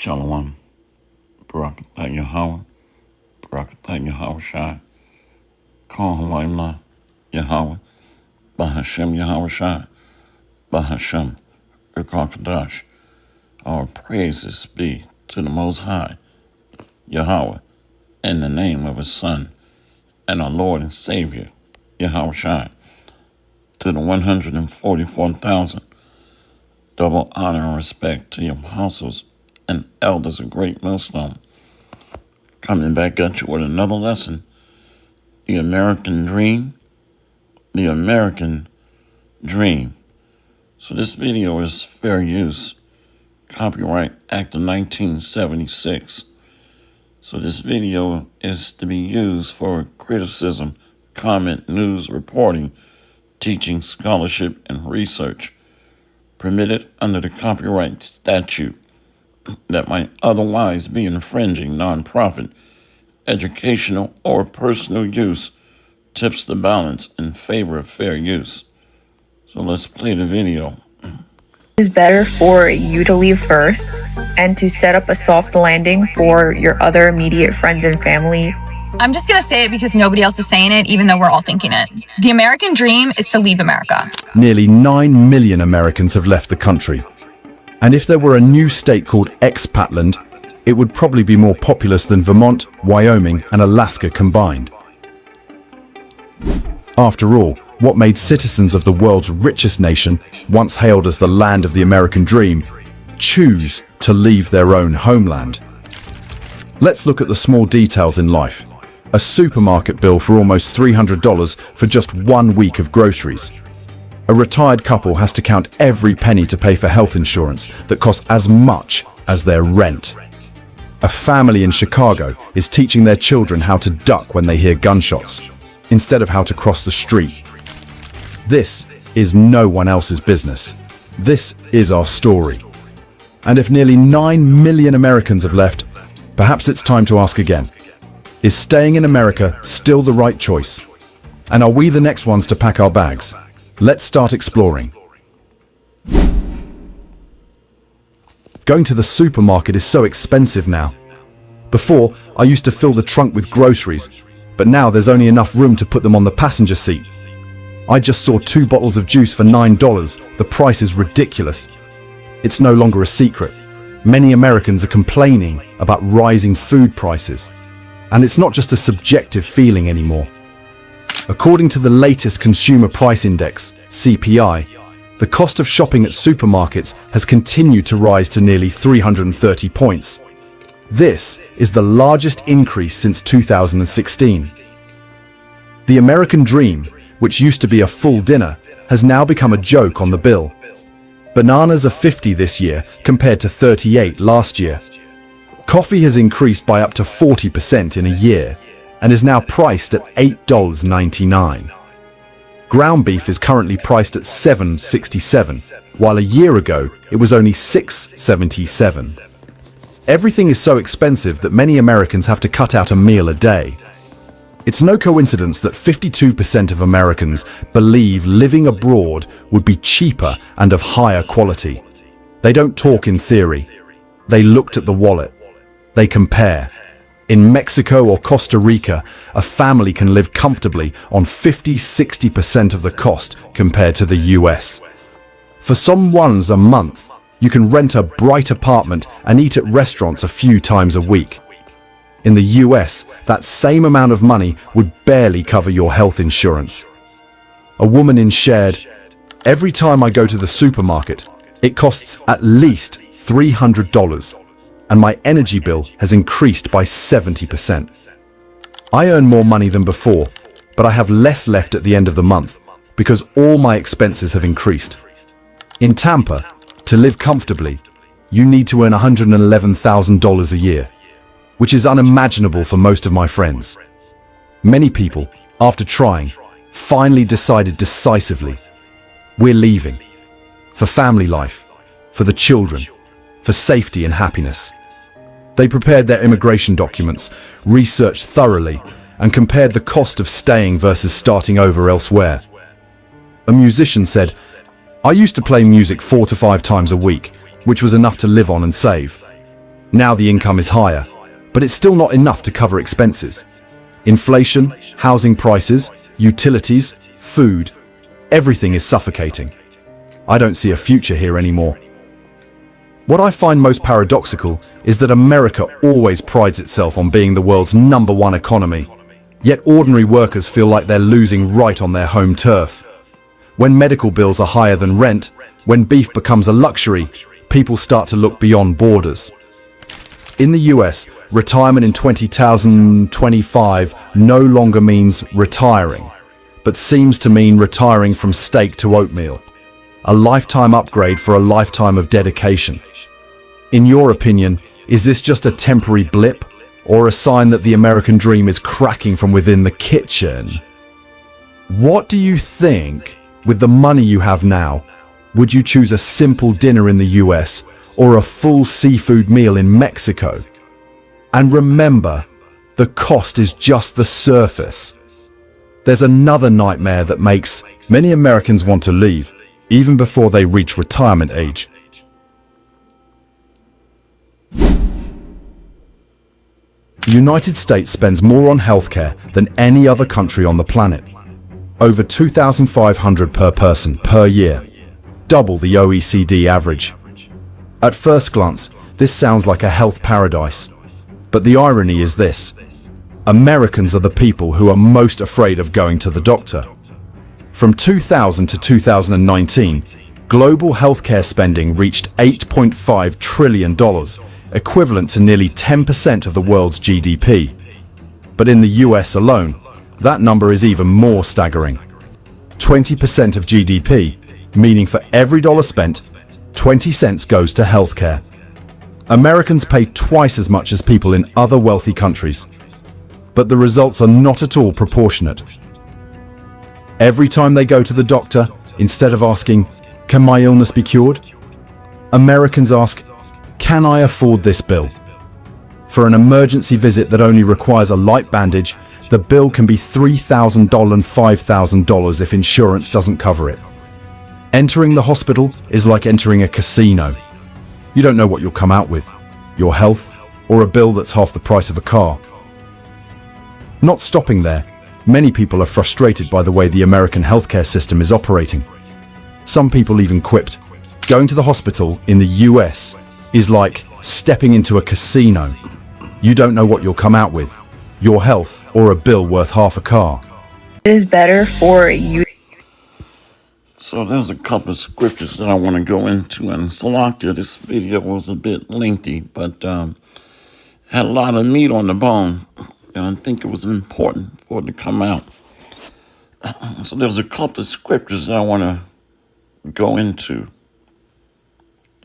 Shalom, Barakatah Yahweh, Barakatah Yahweh Shai, Kol Halayla Yahweh, Bahashem Yahweh Shai, Bahashem Rekakadash. Our praises be to the Most High, Yahweh, in the name of His Son, and our Lord and Savior, Yahweh Shai, to the 144,000. Double honor and respect to the apostles and elders of Great Millstone. Coming back at you with another lesson. The American Dream. The American Dream. So this video is fair use. Copyright Act of 1976. So this video is to be used for criticism, comment, news, reporting, teaching, scholarship, and research. Permitted under the copyright statute that might otherwise be infringing nonprofit, educational, or personal use tips the balance in favor of fair use. So let's play the video. It's better for you to leave first and to set up a soft landing for your other immediate friends and family. I'm just gonna say it because nobody else is saying it, even though we're all thinking it. The American dream is to leave America. Nearly 9 million Americans have left the country. And if there were a new state called Expatland, it would probably be more populous than Vermont, Wyoming, and Alaska combined. After all, what made citizens of the world's richest nation, once hailed as the land of the American dream, choose to leave their own homeland? Let's look at the small details in life. A supermarket bill for almost $300 for just 1 week of groceries. A retired couple has to count every penny to pay for health insurance that costs as much as their rent. A family in Chicago is teaching their children how to duck when they hear gunshots, instead of how to cross the street. This is no one else's business. This is our story. And if nearly 9 million Americans have left, perhaps it's time to ask again. Is staying in America still the right choice? And are we the next ones to pack our bags? Let's start exploring. Going to the supermarket is so expensive now. Before, I used to fill the trunk with groceries, but now there's only enough room to put them on the passenger seat. I just saw 2 bottles of juice for $9. The price is ridiculous. It's no longer a secret. Many Americans are complaining about rising food prices. And it's not just a subjective feeling anymore. According to the latest Consumer Price Index, CPI, the cost of shopping at supermarkets has continued to rise to nearly 330 points. This is the largest increase since 2016. The American dream, which used to be a full dinner, has now become a joke on the bill. Bananas are 50 this year compared to 38 last year. Coffee has increased by up to 40% in a year and is now priced at $8.99. Ground beef is currently priced at $7.67, while a year ago it was only $6.77. Everything is so expensive that many Americans have to cut out a meal a day. It's no coincidence that 52% of Americans believe living abroad would be cheaper and of higher quality. They don't talk in theory. They looked at the wallet. They compare. In Mexico or Costa Rica, a family can live comfortably on 50–60% of the cost compared to the US. For some ones a month, you can rent a bright apartment and eat at restaurants a few times a week. In the US, that same amount of money would barely cover your health insurance. A woman shared, "Every time I go to the supermarket, it costs at least $300. And my energy bill has increased by 70%. I earn more money than before, but I have less left at the end of the month because all my expenses have increased." In Tampa, to live comfortably, you need to earn $111,000 a year, which is unimaginable for most of my friends. Many people, after trying, finally decided decisively, we're leaving. For family life, for the children, for safety and happiness. They prepared their immigration documents, researched thoroughly, and compared the cost of staying versus starting over elsewhere. A musician said, "I used to play music 4 to 5 times a week, which was enough to live on and save. Now the income is higher, but it's still not enough to cover expenses. Inflation, housing prices, utilities, food, everything is suffocating. I don't see a future here anymore. What I find most paradoxical is that America always prides itself on being the world's #1 economy, yet ordinary workers feel like they're losing right on their home turf. When medical bills are higher than rent, when beef becomes a luxury, people start to look beyond borders. In the US, retirement in 2025 no longer means retiring, but seems to mean retiring from steak to oatmeal. A lifetime upgrade for a lifetime of dedication. In your opinion, is this just a temporary blip, or a sign that the American dream is cracking from within the kitchen? What do you think, with the money you have now, would you choose a simple dinner in the US or a full seafood meal in Mexico? And remember, the cost is just the surface. There's another nightmare that makes many Americans want to leave, even before they reach retirement age. The United States spends more on healthcare than any other country on the planet. Over $2,500 per person per year, double the OECD average. At first glance, this sounds like a health paradise. But the irony is this: Americans are the people who are most afraid of going to the doctor. From 2000 to 2019, global healthcare spending reached $8.5 trillion, equivalent to nearly 10% of the world's GDP. But in the US alone, that number is even more staggering. 20% of GDP, meaning for every dollar spent, 20 cents goes to healthcare. Americans pay twice as much as people in other wealthy countries, but the results are not at all proportionate. Every time they go to the doctor, instead of asking, "Can my illness be cured?" Americans ask, "Can I afford this bill?" For an emergency visit that only requires a light bandage, the bill can be $3,000 and $5,000 if insurance doesn't cover it. Entering the hospital is like entering a casino. You don't know what you'll come out with, your health, or a bill that's half the price of a car. Not stopping there, many people are frustrated by the way the American healthcare system is operating. Some people even quipped, going to the hospital in the US is like stepping into a casino. You don't know what you'll come out with, your health, or a bill worth half a car. It is better for you. So there's a couple of scriptures that I want to go into, and Salakia, this video was a bit lengthy, but had a lot of meat on the bone, and I think it was important for it to come out. So there's a couple of scriptures that I want to go into.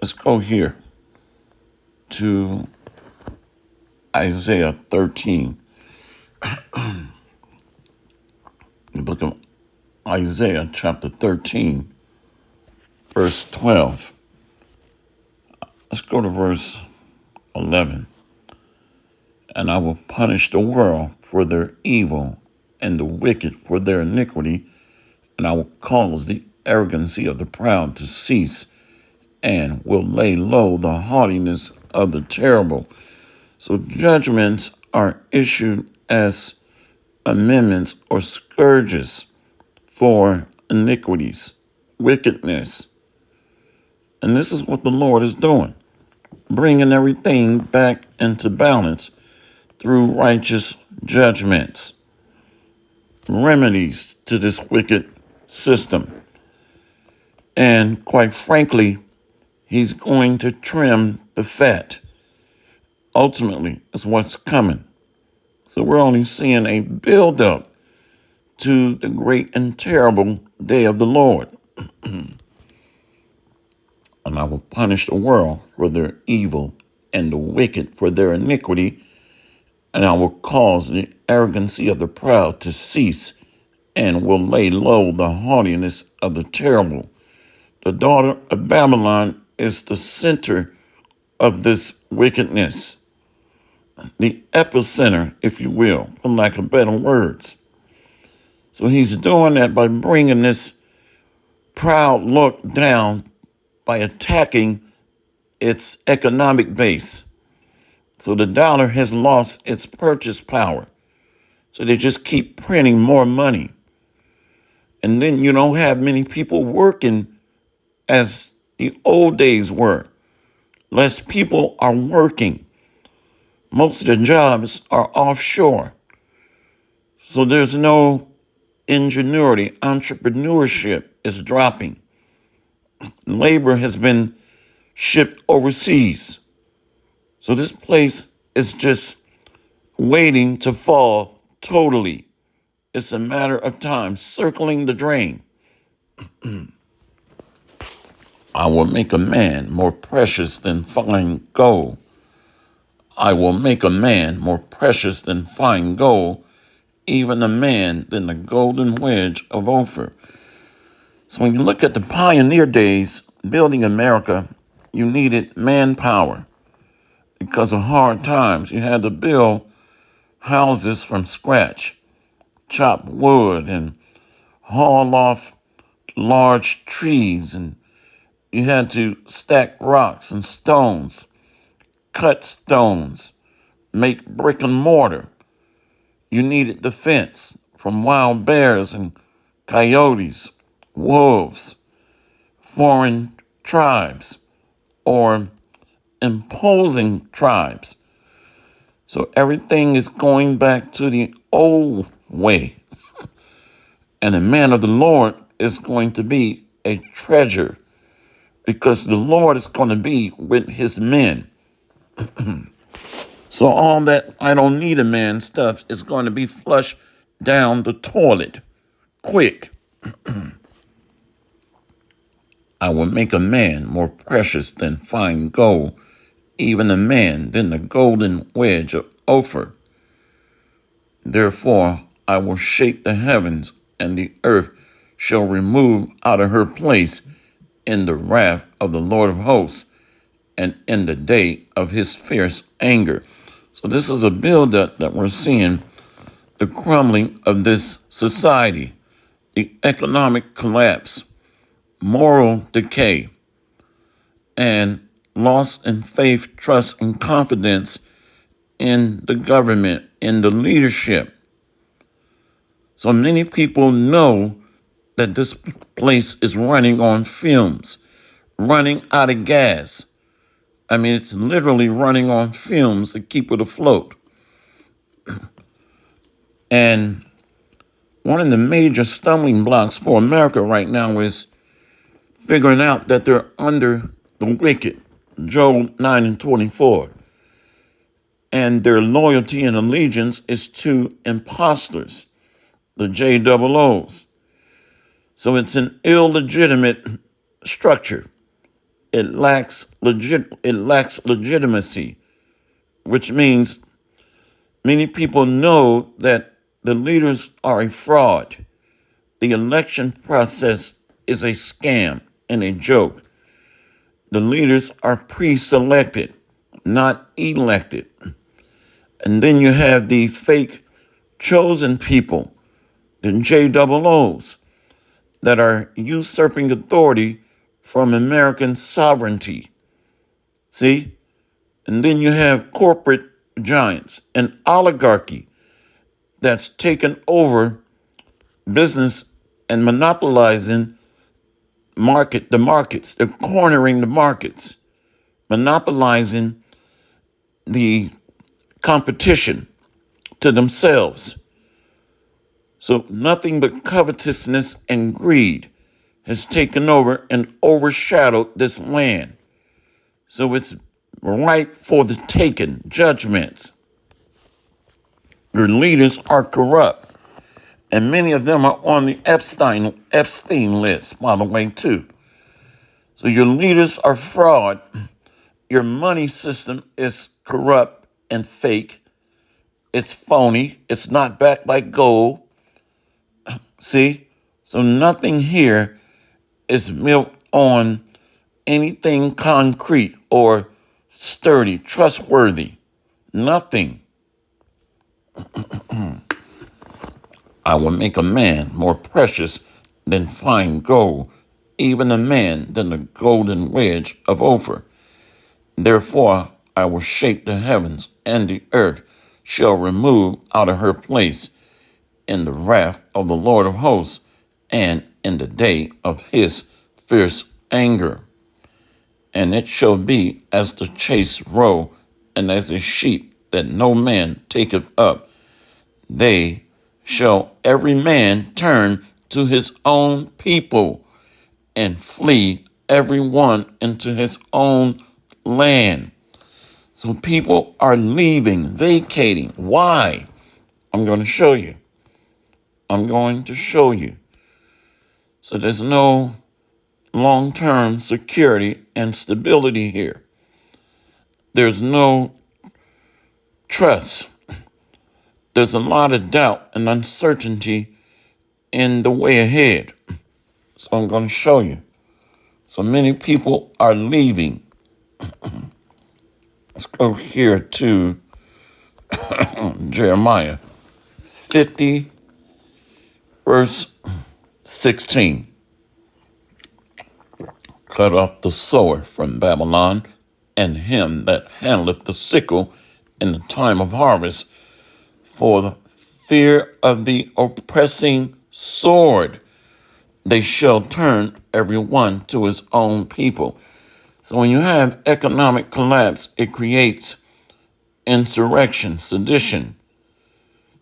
Let's go here to Isaiah 13. The book of Isaiah chapter 13, verse 12. Let's go to verse 11. And I will punish the world for their evil and the wicked for their iniquity, and I will cause the arrogancy of the proud to cease, and will lay low the haughtiness of the terrible. So judgments are issued as amendments or scourges for iniquities, wickedness. And this is what the Lord is doing, bringing everything back into balance through righteous judgments, remedies to this wicked system. And quite frankly, he's going to trim the fat. Ultimately, is what's coming. So we're only seeing a build-up to the great and terrible day of the Lord. And I will punish the world for their evil and the wicked for their iniquity, and I will cause the arrogancy of the proud to cease, and will lay low the haughtiness of the terrible. The daughter of Babylon is the center of this wickedness, the epicenter, if you will, for lack of better words. So he's doing that by bringing this proud look down by attacking its economic base. So the dollar has lost its purchase power. So they just keep printing more money. And then you don't have many people working as the old days were. Less people are working. Most of the jobs are offshore. So there's no ingenuity. Entrepreneurship is dropping. Labor has been shipped overseas. So this place is just waiting to fall totally. It's a matter of time, circling the drain. I will make a man more precious than fine gold. I will make a man more precious than fine gold, even a man than the golden wedge of Ophir. So when you look at the pioneer days, building America, you needed manpower. Because of hard times, you had to build houses from scratch, chop wood, and haul off large trees, and you had to stack rocks and stones, cut stones, make brick and mortar. You needed defense from wild bears and coyotes, wolves, foreign tribes, or imposing tribes. So everything is going back to the old way. And the man of the Lord is going to be a treasure because the Lord is going to be with his men. So all that I don't need a man stuff is going to be flushed down the toilet quick. I will make a man more precious than fine gold, even a man than the golden wedge of Ophir. Therefore, I will shake the heavens, and the earth shall remove out of her place in the wrath of the Lord of hosts and in the day of his fierce anger. So this is a buildup that we're seeing, the crumbling of this society, the economic collapse, moral decay, and loss in faith, trust, and confidence in the government, in the leadership. So many people know that this place is running on fumes, running out of gas. I mean, it's literally running on fumes to keep it afloat. And one of the major stumbling blocks for America right now is figuring out that they're under the wicked, Job 9:24. And their loyalty and allegiance is to imposters, the JOOs. So it's an illegitimate structure. It lacks legitimacy, which means many people know that the leaders are a fraud. The election process is a scam and a joke. The leaders are pre-selected, not elected. And then you have the fake chosen people, the JOOs, that are usurping authority from American sovereignty. See? And then you have corporate giants, an oligarchy that's taken over business and monopolizing the markets. They're cornering the markets, monopolizing the competition to themselves. So nothing but covetousness and greed has taken over and overshadowed this land. So it's ripe for the taking, judgments. Your leaders are corrupt. And many of them are on the Epstein list, by the way, too. So your leaders are fraud. Your money system is corrupt and fake. It's phony. It's not backed by gold. See? So nothing here is built on anything concrete or sturdy, trustworthy. Nothing. I will make a man more precious than fine gold, even a man than the golden wedge of Ophir. Therefore, I will shake the heavens, and the earth shall remove out of her place in the wrath of the Lord of hosts, and in the day of his fierce anger. And it shall be as the chase roe, and as a sheep that no man taketh up. They shall every man turn to his own people, and flee every one into his own land. So people are leaving, vacating. Why? I'm going to show you. I'm going to show you. So there's no long-term security and stability here. There's no trust. There's a lot of doubt and uncertainty in the way ahead. So I'm going to show you. So many people are leaving. Let's go here to Jeremiah 50, verse 16. Cut off the sower from Babylon, and him that handleth the sickle in the time of harvest, for the fear of the oppressing sword. They shall turn every one to his own people. So when you have economic collapse, it creates insurrection, sedition.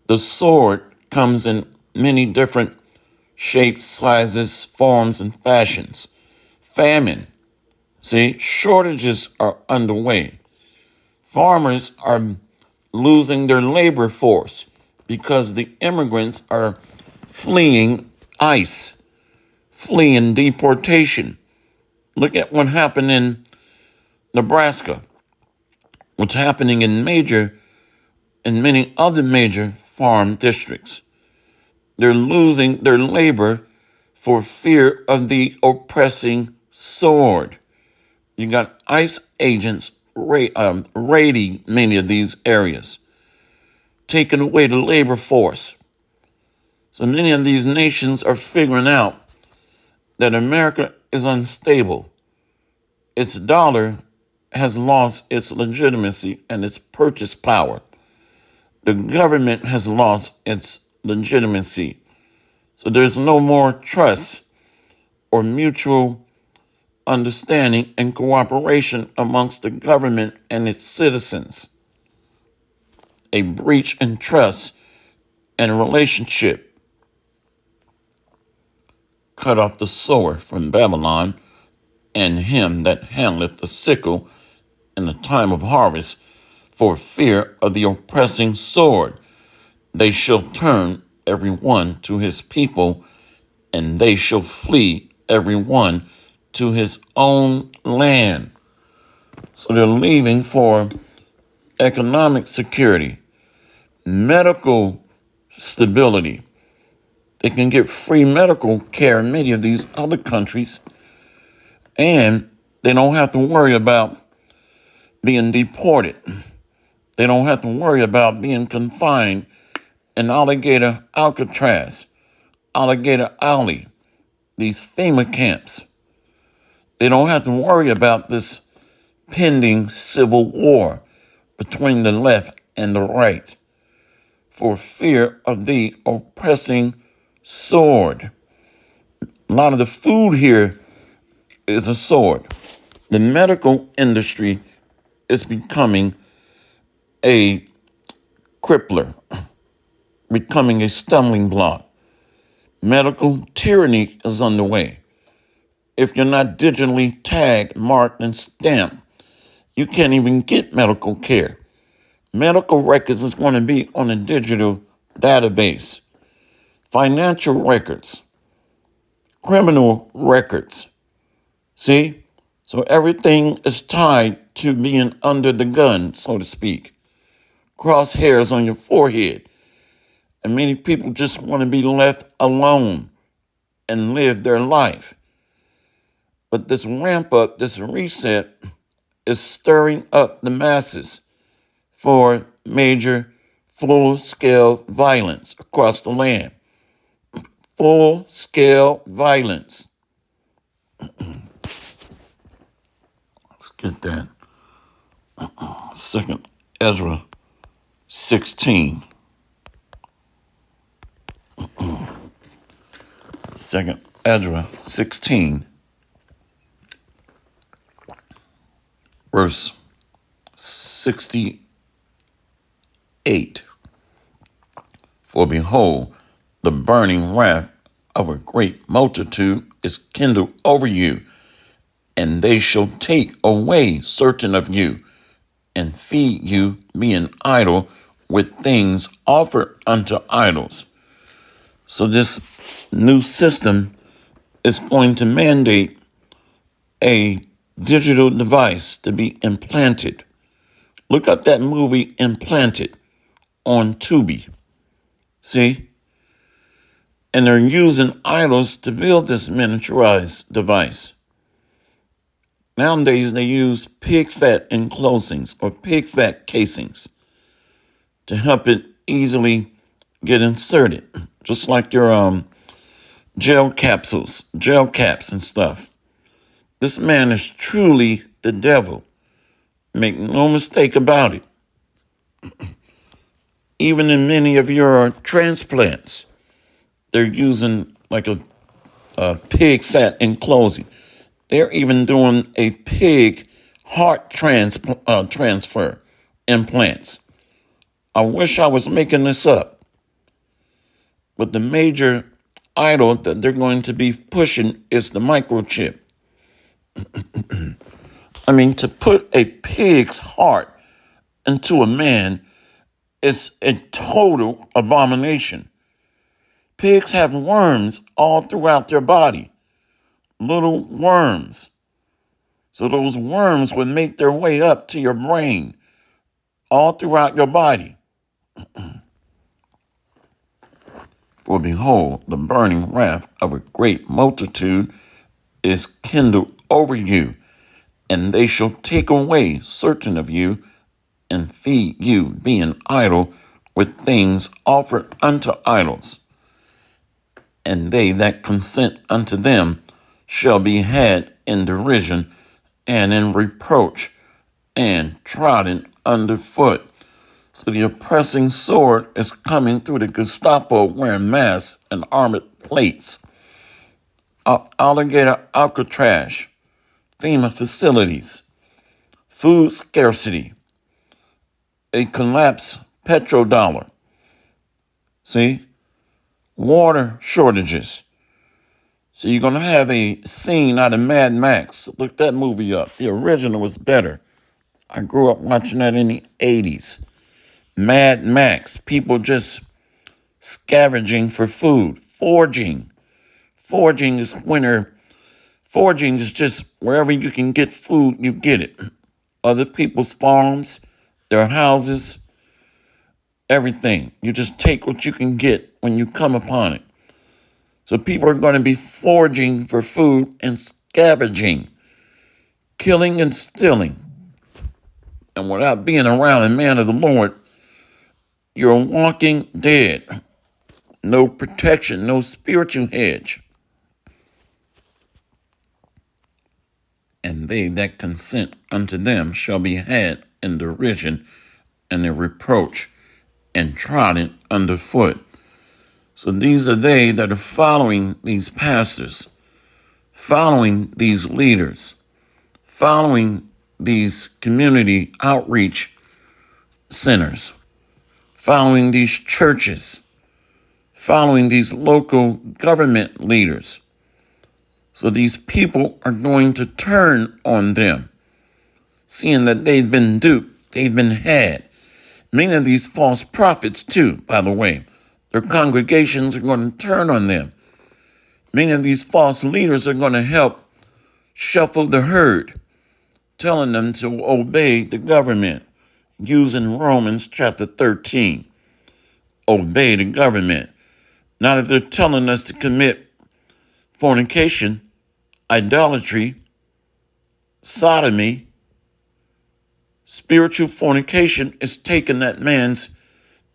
The sword comes in many different shapes, sizes, forms, and fashions. Famine. See, shortages are underway. Farmers are losing their labor force because the immigrants are fleeing ICE, fleeing deportation. Look at what happened in Nebraska, what's happening in many other major farm districts. They're losing their labor for fear of the oppressing sword. You got ICE agents raiding many of these areas, taking away the labor force. So many of these nations are figuring out that America is unstable. Its dollar has lost its legitimacy and its purchase power. The government has lost its legitimacy. So there's no more trust or mutual understanding and cooperation amongst the government and its citizens. A breach in trust and relationship. Cut off the sower from Babylon, and him that handleth the sickle in the time of harvest, for fear of the oppressing sword. They shall turn every one to his people, and they shall flee every one to his own land. So they're leaving for economic security, medical stability. They can get free medical care in many of these other countries, and they don't have to worry about being deported. They don't have to worry about being confined in Alcatraz, Alligator Alley, these FEMA camps. They don't have to worry about this pending civil war between the left and the right for fear of the oppressing sword. A lot of the food here is a sword. The medical industry is becoming a crippler, becoming a stumbling block. Medical tyranny is underway. If you're not digitally tagged, marked, and stamped, you can't even get medical care. Medical records is going to be on a digital database. Financial records, criminal records. See? So everything is tied to being under the gun, so to speak. Crosshairs on your forehead. And many people just want to be left alone and live their life. But this ramp up, this reset, is stirring up the masses for major full-scale violence across the land. Full-scale violence. Let's get that Second Ezra 16. Second Ezra 16, verse 68. For behold, the burning wrath of a great multitude is kindled over you, and they shall take away certain of you, and feed you, being idle, with things offered unto idols. So this new system is going to mandate a digital device to be implanted. Look up that movie Implanted on Tubi. See? And they're using idols to build this miniaturized device. Nowadays, they use pig fat enclosings or pig fat casings to help it easily get inserted, just like your gel caps and stuff. This man is truly the devil. Make no mistake about it. Even in many of your transplants, they're using like a pig fat enclosing. They're even doing a pig heart transfer implants. I wish I was making this up. But the major idol that they're going to be pushing is the microchip. I mean, to put a pig's heart into a man is a total abomination. Pigs have worms all throughout their body, little worms. So those worms would make their way up to your brain, all throughout your body. For behold, the burning wrath of a great multitude is kindled over you, and they shall take away certain of you, and feed you, being idle, with things offered unto idols. And they that consent unto them shall be had in derision and in reproach and trodden under foot. So the oppressing sword is coming through the Gestapo wearing masks and armored plates. Alligator Alcatraz, FEMA facilities, food scarcity, a collapsed petrodollar. See? Water shortages. So you're going to have a scene out of Mad Max. Look that movie up. The original was better. I grew up watching that in the 80s. Mad Max. People just scavenging for food. Foraging. Foraging is just wherever you can get food, you get it. Other people's farms, their houses, everything. You just take what you can get when you come upon it. So people are going to be foraging for food and scavenging, killing and stealing. And without being around a man of the Lord, you're walking dead. No protection, no spiritual hedge. And they that consent unto them shall be had in derision and in reproach and trodden under foot. So these are they that are following these pastors, following these leaders, following these community outreach centers, following these churches, following these local government leaders. So these people are going to turn on them, seeing that they've been duped, they've been had. Many of these false prophets, too, by the way, their congregations are going to turn on them. Many of these false leaders are going to help shuffle the herd, telling them to obey the government, using Romans chapter 13. Obey the government. Not if they're telling us to commit fornication, idolatry, sodomy. Spiritual fornication is taking that man's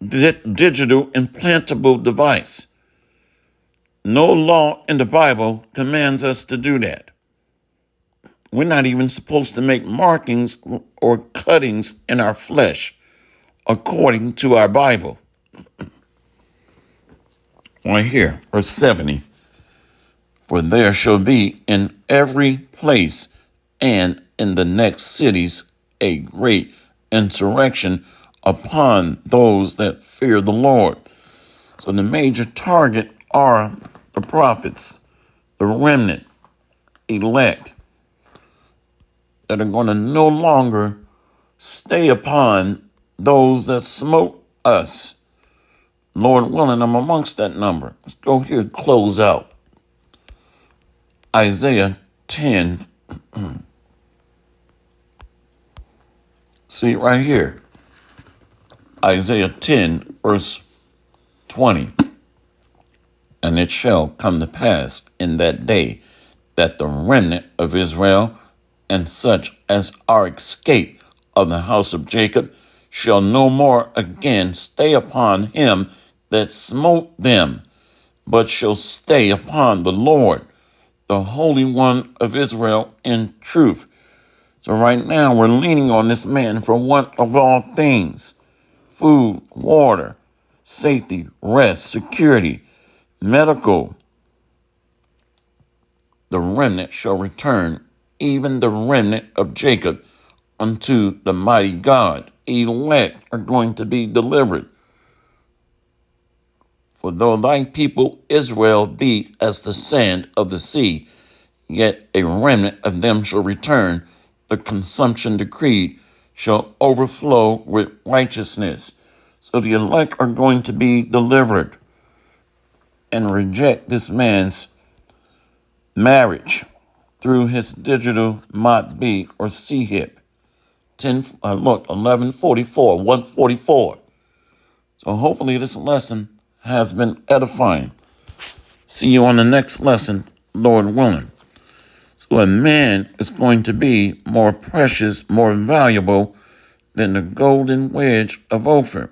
digital implantable device. No law in the Bible commands us to do that. We're not even supposed to make markings or cuttings in our flesh, according to our Bible. Right here, verse 70. For there shall be in every place and in the next cities a great insurrection upon those that fear the Lord. So the major target are the prophets, the remnant, elect, that are going to no longer stay upon those that smote us. Lord willing, I'm amongst that number. Let's go here and close out. Isaiah 10. See right here. Isaiah 10, verse 20. And it shall come to pass in that day that the remnant of Israel and such as are escaped of the house of Jacob shall no more again stay upon him that smote them, but shall stay upon the Lord, the Holy One of Israel, in truth. So right now we're leaning on this man for one of all things: food, water, safety, rest, security, medical. The remnant shall return, even the remnant of Jacob, unto the mighty God. Elect are going to be delivered. For though thy people Israel be as the sand of the sea, yet a remnant of them shall return. The consumption decreed shall overflow with righteousness. So the elect are going to be delivered and reject this man's marriage through his digital Mot B or C-hip. 1144, 144. So hopefully this lesson has been edifying. See you on the next lesson, Lord willing. So a man is going to be more precious, more valuable than the golden wedge of Ophir.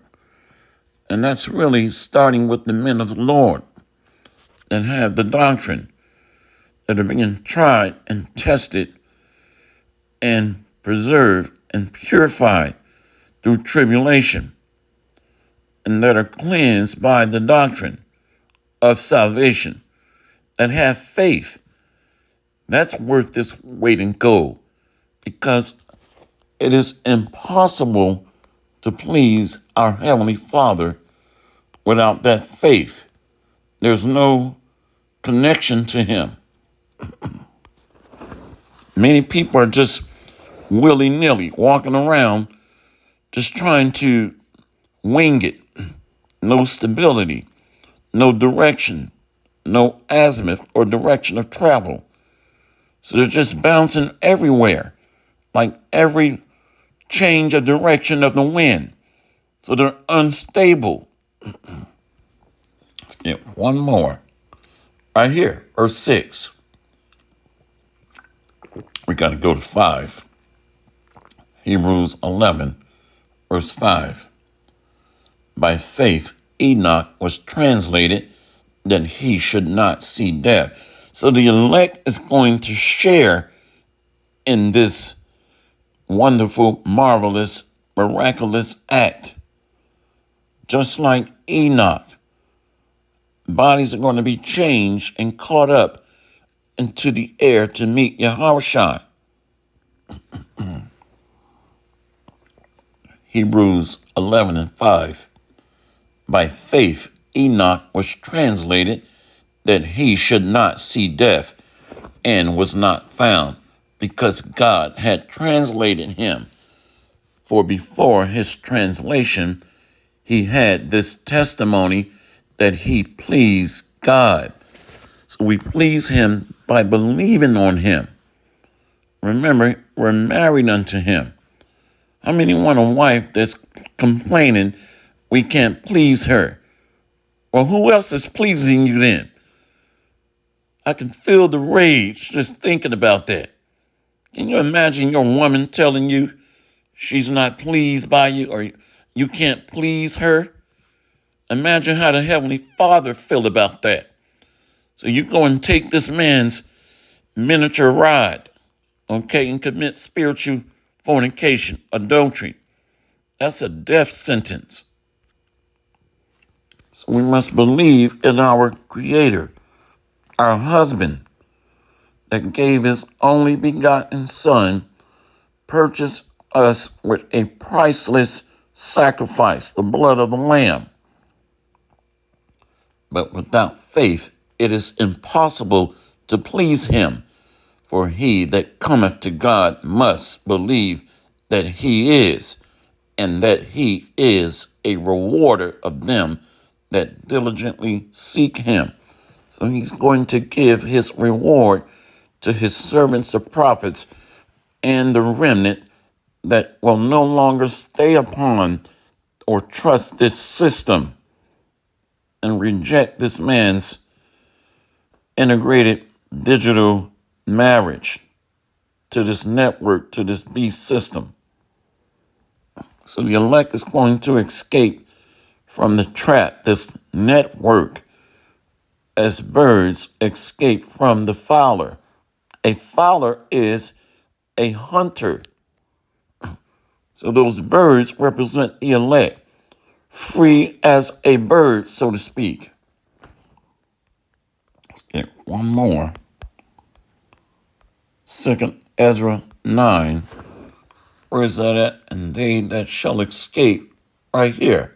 And that's really starting with the men of the Lord that have the doctrine, that are being tried and tested and preserved and purified through tribulation, and that are cleansed by the doctrine of salvation, that have faith. That's worth this weight in gold, because it is impossible to please our Heavenly Father without that faith. There's no connection to Him. Many people are just willy-nilly walking around just trying to wing it. No stability, no direction, no azimuth or direction of travel. So they're just bouncing everywhere, like every change of direction of the wind. So they're unstable. Let's get one more. Right here, verse 6. We got to go to 5. Hebrews 11, verse 5. By faith, Enoch was translated that he should not see death. So the elect is going to share in this wonderful, marvelous, miraculous act. Just like Enoch, bodies are going to be changed and caught up into the air to meet Yahushua. Hebrews 11 and 5. By faith, Enoch was translated that he should not see death, and was not found, because God had translated him. For before his translation, he had this testimony that he pleased God. So we please him by believing on him. Remember, we're married unto him. How many want a wife that's complaining we can't please her? Well, who else is pleasing you then? I can feel the rage just thinking about that. Can you imagine your woman telling you she's not pleased by you, or you can't please her? Imagine how the Heavenly Father feel about that. So you go and take this man's miniature ride, okay, and commit spiritual fornication, adultery. That's a death sentence. So we must believe in our Creator, our husband, that gave his only begotten Son, purchased us with a priceless sacrifice, the blood of the Lamb. But without faith, it is impossible to please him. For he that cometh to God must believe that he is, and that he is a rewarder of them that diligently seek him. So he's going to give his reward to his servants, the prophets, and the remnant that will no longer stay upon or trust this system and reject this man's integrated digital marriage to this network, to this beast system. So the elect is going to escape from the trap, this network, as birds escape from the fowler. A fowler is a hunter. So those birds represent the elect, free as a bird, so to speak. Let's get one more. 2 Ezra 9. Where is that at? And they that shall escape, right here.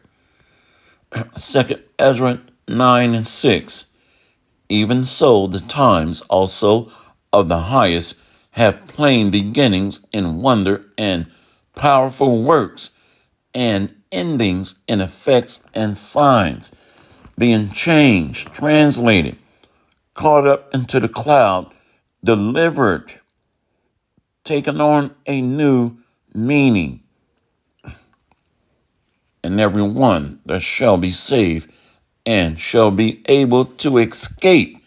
2 Ezra 9 and 6. Even so, the times also of the highest have plain beginnings in wonder and powerful works, and endings in effects and signs, being changed, translated, caught up into the cloud, delivered, taken on a new meaning. And every one that shall be saved and shall be able to escape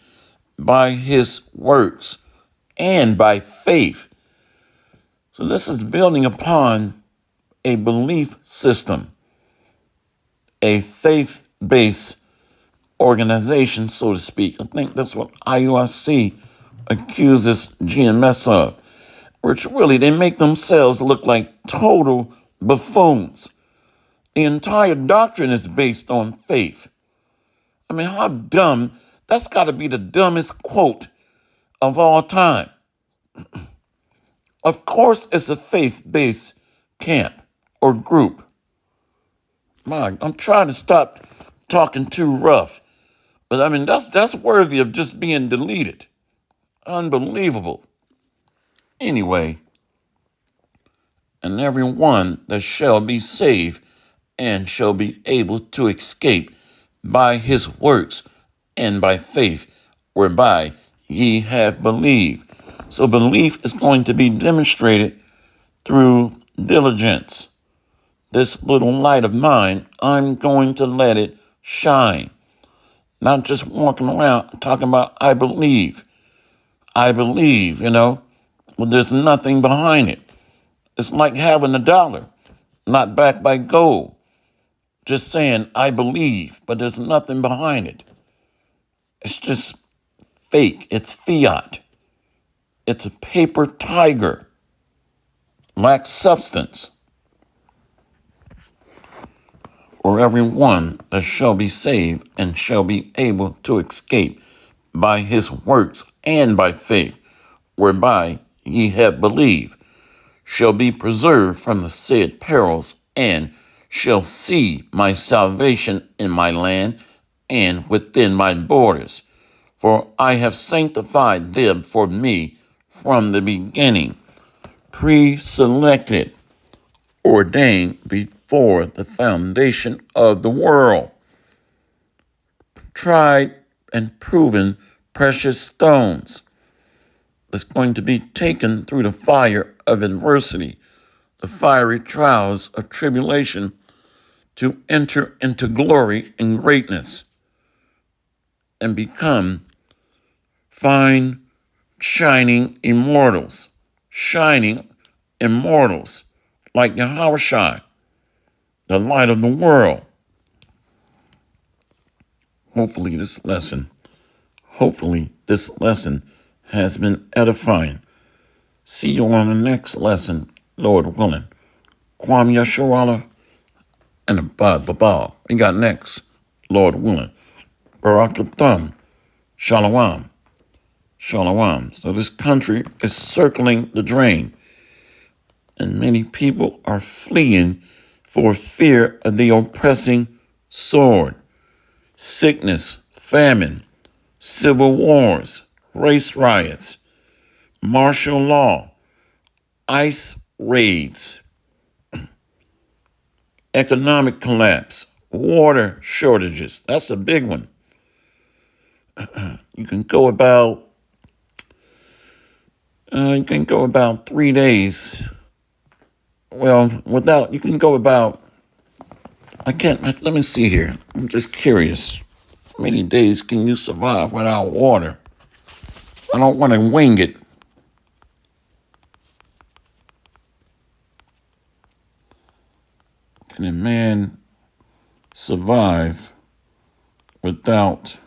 by his works and by faith. So this is building upon a belief system, a faith-based organization, so to speak. I think that's what IUIC accuses GMS of, which really they make themselves look like total buffoons. The entire doctrine is based on faith. I mean, how dumb, that's got to be the dumbest quote of all time. Of course, it's a faith-based camp or group. I'm trying to stop talking too rough, but I mean, that's worthy of just being deleted. Unbelievable. Anyway, and every one that shall be saved and shall be able to escape by his works and by faith whereby ye have believed. So belief is going to be demonstrated through diligence. This little light of mine, I'm going to let it shine. Not just walking around talking about I believe, but there's nothing behind it. It's like having $1, not backed by gold. Just saying I believe, but there's nothing behind it. It's just fake. It's fiat. It's a paper tiger. Lacks substance. For every one that shall be saved and shall be able to escape by his works and by faith, whereby ye have believed, shall be preserved from the said perils, and shall see my salvation in my land and within my borders. For I have sanctified them for me from the beginning, pre-selected, ordained before the foundation of the world, tried and proven precious stones that's going to be taken through the fire of adversity, the fiery trials of tribulation, to enter into glory and greatness and become fine, shining immortals, like Yahushua, the light of the world. Hopefully this lesson has been edifying See you on the next lesson, Lord willing. Kwam Yasharala and Abad Babal. We got next, Lord willing. Barakathum. Shalom. Shalom. So this country is circling the drain, and many people are fleeing for fear of the oppressing sword, sickness, famine, civil wars, race riots, martial law, ICE raids, economic collapse, water shortages. That's a big one. You can go about 3 days. Well, you can go about, let me see here. I'm just curious. How many days can you survive without water? I don't want to wing it. Can a man survive without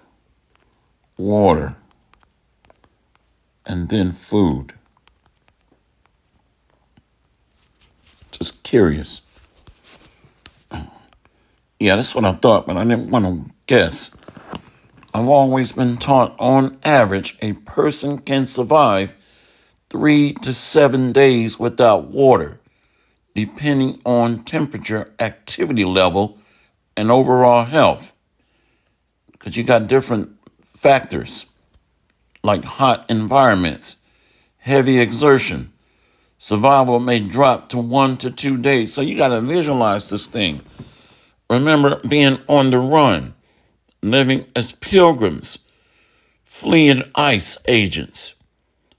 water and then food? Just curious. Yeah, that's what I thought, but I didn't want to guess. I've always been taught, on average, a person can survive 3 to 7 days without water, depending on temperature, activity level, and overall health. Because you got different factors, like hot environments, heavy exertion. Survival may drop to 1 to 2 days. So you got to visualize this thing. Remember being on the run, living as pilgrims, fleeing ICE agents,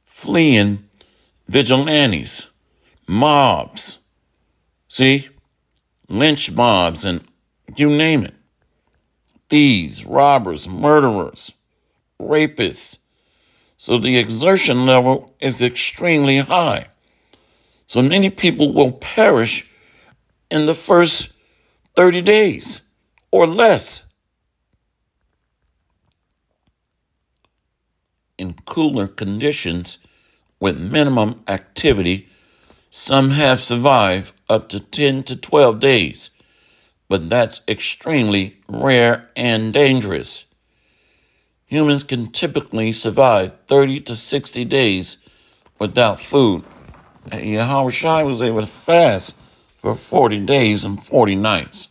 fleeing vigilantes, mobs, lynch mobs, and you name it. Thieves, robbers, murderers, rapists. So the exertion level is extremely high. So many people will perish in the first 30 days or less. In cooler conditions with minimum activity, some have survived up to 10 to 12 days, but that's extremely rare and dangerous. Humans can typically survive 30 to 60 days without food. Yahweh Shai was able to fast for 40 days and 40 nights.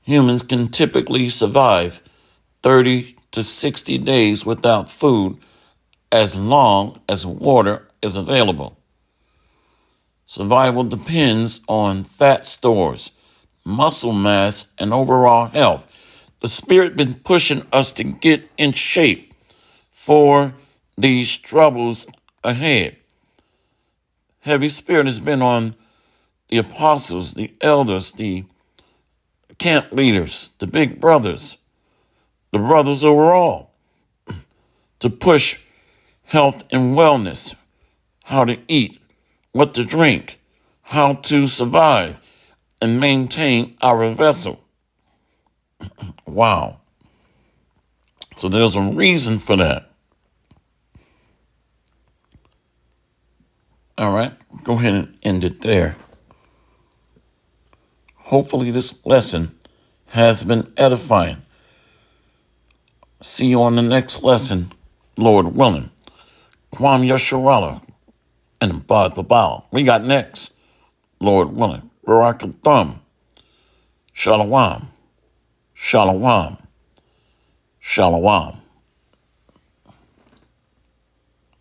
Humans can typically survive 30 to 60 days without food as long as water is available. Survival depends on fat stores, muscle mass, and overall health. The Spirit been pushing us to get in shape for these troubles ahead. Heavy Spirit has been on the apostles, the elders, the camp leaders, the big brothers, the brothers overall, to push health and wellness, how to eat, what to drink, how to survive and maintain our vessel. Wow. So there's a reason for that. All right, go ahead and end it there. Hopefully this lesson has been edifying. See you on the next lesson, Lord willing. Kwam Yasharala and Bad Babal. We got next, Lord willing. Barakathum. Shalom. Shalom. Shalom.